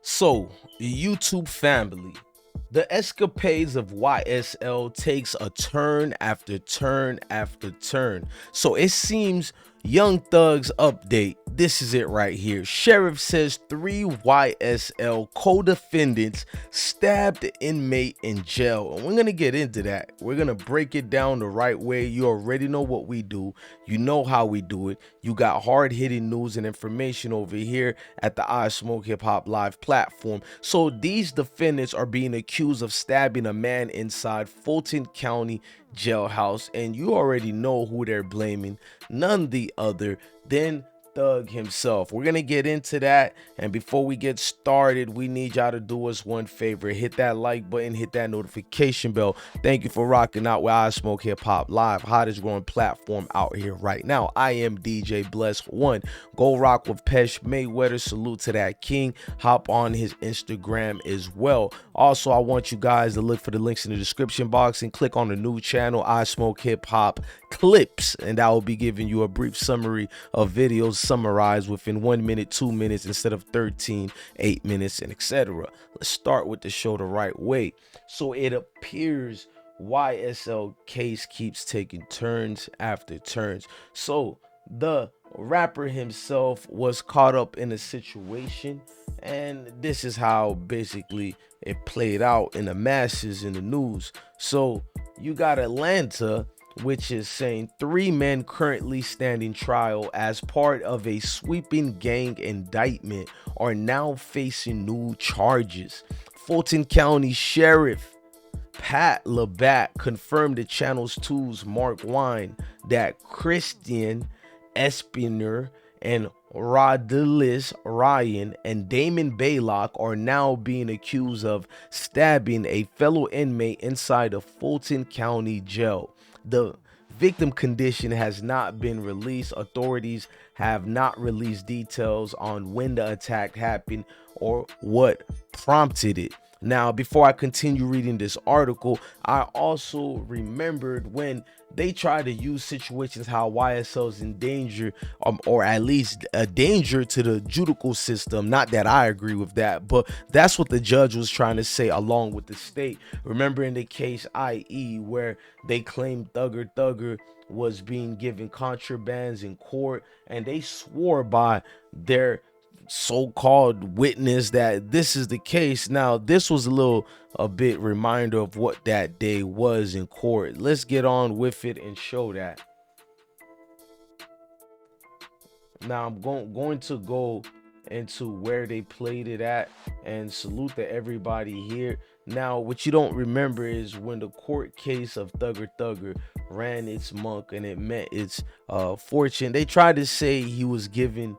So, YouTube family, the escapades of YSL takes a turn after turn after turn. So it seems Young Thug's update. This is it right here. Sheriff says 3 YSL co-defendants stabbed the inmate in jail. And we're going to get into that. We're going to break it down the right way. You already know what we do. You know how we do it. You got hard-hitting news and information over here at the IsmokeHiphop live platform. So these defendants are being accused of stabbing a man inside Fulton County jailhouse, and you already know who they're blaming, none the other than Thug himself. We're gonna get into that, and before we get started, we need y'all to do us one favor: hit that like button, hit that notification bell. Thank you for rocking out with IsmokeHiphop live, hottest growing platform out here right now. I am DJ Bless One. Go rock with Pesh Mayweather. Salute to that king. Hop on his Instagram as well. Also, I want you guys to look for the links in the description box and click on the new channel, I Smoke Hip Hop Clips, and that will be giving you a brief summary of videos summarized within 1 minute, 2 minutes instead of 13, 8 minutes, and etc. Let's start with the show the right way. So it appears YSL case keeps taking turns after turns. So the rapper himself was caught up in a situation, and this is how basically it played out in the masses in the news. So you got Atlanta, which is saying 3 men currently standing trial as part of a sweeping gang indictment are now facing new charges. Fulton County Sheriff Pat Labatt confirmed to Channels 2's Mark Wine that Christian Espiner and Rodilis Ryan and Damon Baylock are now being accused of stabbing a fellow inmate inside a Fulton County jail. The victim condition has not been released. Authorities have not released details on when the attack happened or what prompted it. Now, before I continue reading this article, I also remembered when they try to use situations how YSL is in danger, or at least a danger to the judicial system. Not that I agree with that, but that's what the judge was trying to say along with the state. Remember in the case IE where they claimed Thugger was being given contrabands in court, and they swore by their so-called witness that this is the case. Now this was a bit reminder of what that day was in court. Let's get on with it and show that. Now I'm going to go into where they played it at, and salute to everybody here. Now what you don't remember is when the court case of Thugger ran its monk and it met its fortune, they tried to say he was given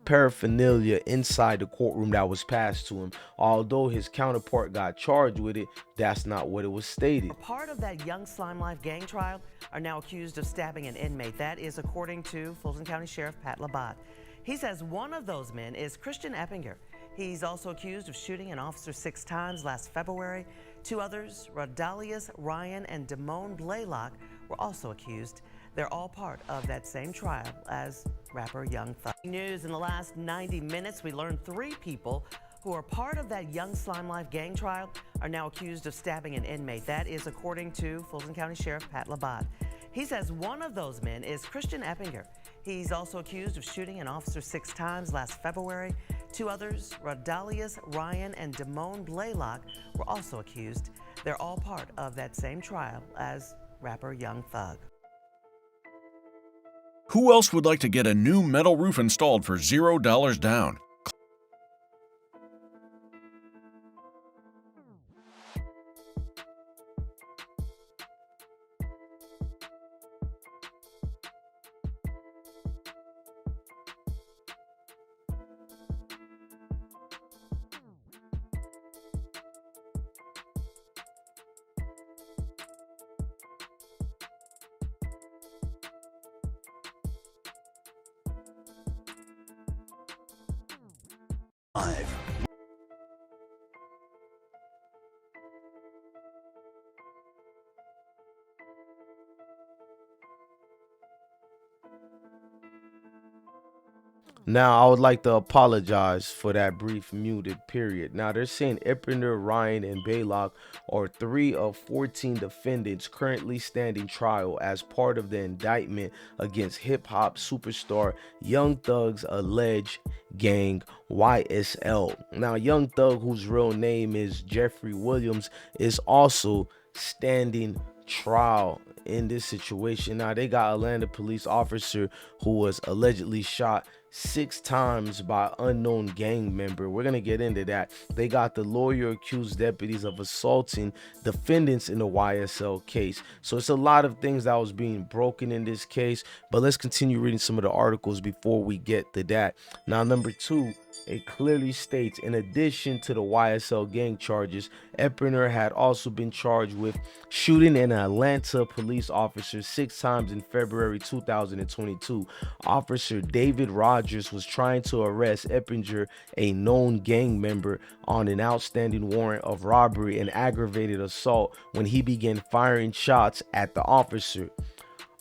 paraphernalia inside the courtroom that was passed to him. Although his counterpart got charged with it, that's not what it was stated. Part of that Young Slime Life gang trial are now accused of stabbing an inmate. That is according to Fulton County Sheriff Pat Labatt. He says one of those men is Christian Eppinger. He's also accused of shooting an officer 6 times last February. 2 others, Rodalius Ryan and Damone Blaylock, were also accused. They're all part of that same trial as rapper Young Thug. News in the last 90 minutes, we learned 3 people who are part of that Young Slime Life gang trial are now accused of stabbing an inmate. That is according to Fulton County Sheriff Pat Labatt. He says one of those men is Christian Eppinger. He's also accused of shooting an officer 6 times last February. 2 others, Rodalius Ryan and Damone Blaylock, were also accused. They're all part of that same trial as rapper Young Thug. Who else would like to get a new metal roof installed for $0 down? Now, I would like to apologize for that brief muted period. Now, they're saying Ipender, Ryan, and Baylock are 3 of 14 defendants currently standing trial as part of the indictment against hip hop superstar Young Thug's alleged gang YSL. Now, Young Thug, whose real name is Jeffrey Williams, is also standing trial in this situation. Now, they got Atlanta police officer who was allegedly shot 6 times by unknown gang member. We're gonna get into that. They got the lawyer accused deputies of assaulting defendants in the YSL case. So it's a lot of things that was being broken in this case, but let's continue reading some of the articles before we get to that. Now, number 2, it clearly states, in addition to the YSL gang charges, Eppener had also been charged with shooting an Atlanta police officer 6 times in February 2022. Officer David Rogers was trying to arrest Eppinger, a known gang member, on an outstanding warrant of robbery and aggravated assault when he began firing shots at the officer.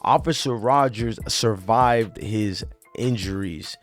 Officer Rogers survived his injuries.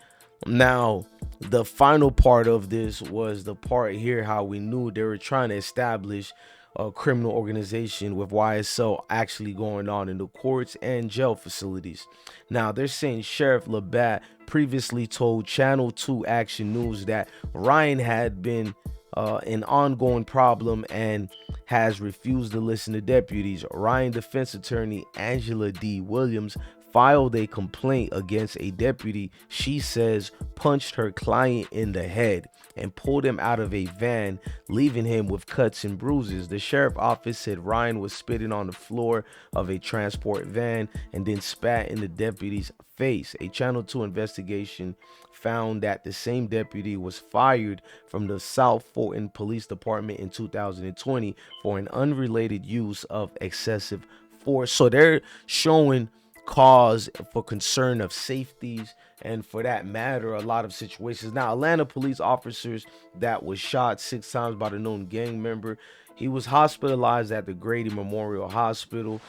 Now, the final part of this was the part here how we knew they were trying to establish a criminal organization with YSL actually going on in the courts and jail facilities. Now, they're saying Sheriff Labatt previously told Channel 2 Action News that Ryan had been an ongoing problem and has refused to listen to deputies. Ryan defense attorney Angela D. Williams filed a complaint against a deputy she says punched her client in the head and pulled him out of a van, leaving him with cuts and bruises. The sheriff's office said Ryan was spitting on the floor of a transport van and then spat in the deputy's face. A Channel 2 investigation found that the same deputy was fired from the South Fulton Police Department in 2020 for an unrelated use of excessive force. So they're showing cause for concern of safeties, and for that matter, a lot of situations. Now, Atlanta police officers that was shot 6 times by the known gang member, he was hospitalized at the Grady Memorial Hospital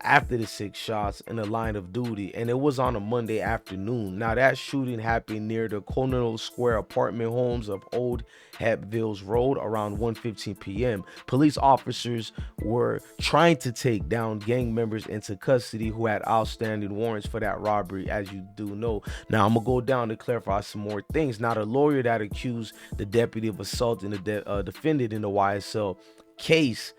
after the 6 shots in the line of duty, and it was on a Monday afternoon. Now, that shooting happened near the Colonel Square apartment homes of Old Hatvilles Road around 1:15 p.m. Police officers were trying to take down gang members into custody who had outstanding warrants for that robbery, as you do know. Now, I'm gonna go down to clarify some more things. Now, the lawyer that accused the deputy of assaulting the defendant in the YSL case,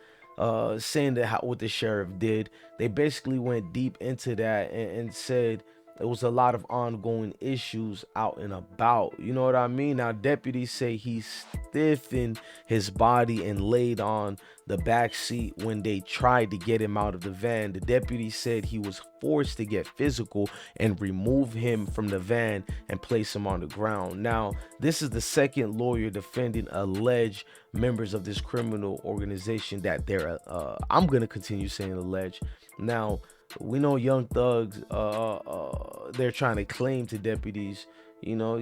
saying that what the sheriff did, they basically went deep into that and said it was a lot of ongoing issues out and about. You know what I mean? Now, deputies say he stiffened his body and laid on the back seat when they tried to get him out of the van. The deputy said he was forced to get physical and remove him from the van and place him on the ground. Now, this is the second lawyer defending alleged members of this criminal organization that they're I'm gonna continue saying alleged. Now, we know Young Thugs, they're trying to claim to deputies, you know,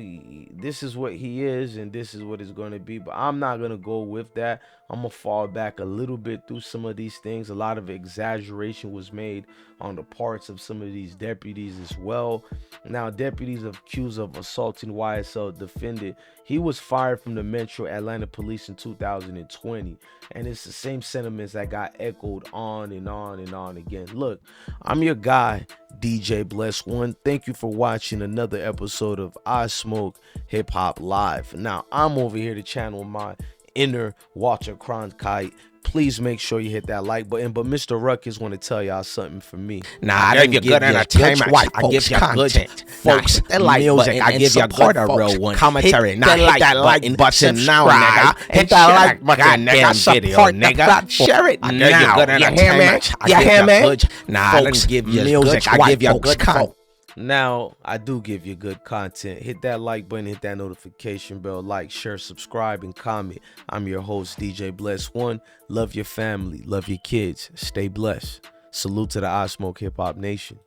this is what he is and this is what it's going to be, but I'm not going to go with that. I'm going to fall back a little bit through some of these things. A lot of exaggeration was made on the parts of some of these deputies as well. Now, deputies accused of assaulting YSL defendant, he was fired from the Metro Atlanta Police in 2020, and it's the same sentiments that got echoed on and on and on again. Look, I'm your guy, DJ Bless One. Thank you for watching another episode of I Smoke Hip Hop Live. Now, I'm over here to channel my inner Walter Cronkite. Please make sure you hit that like button. But Mr. Ruckus want to tell y'all something from me. Nah, I give you good entertainment. I give you content, folks. That like music, I give you good real one. Commentary. Now hit that like button now, nigga. Hit that like button, nigga. Support nigga. Share it now. You hear me? You hear me? Nah, I give you music. I give you good content. Now, I do give you good content. Hit that like button, hit that notification bell, like, share, subscribe, and comment. I'm your host, DJ Bless One. Love your family, love your kids. Stay blessed. Salute to the I Smoke Hip Hop Nation.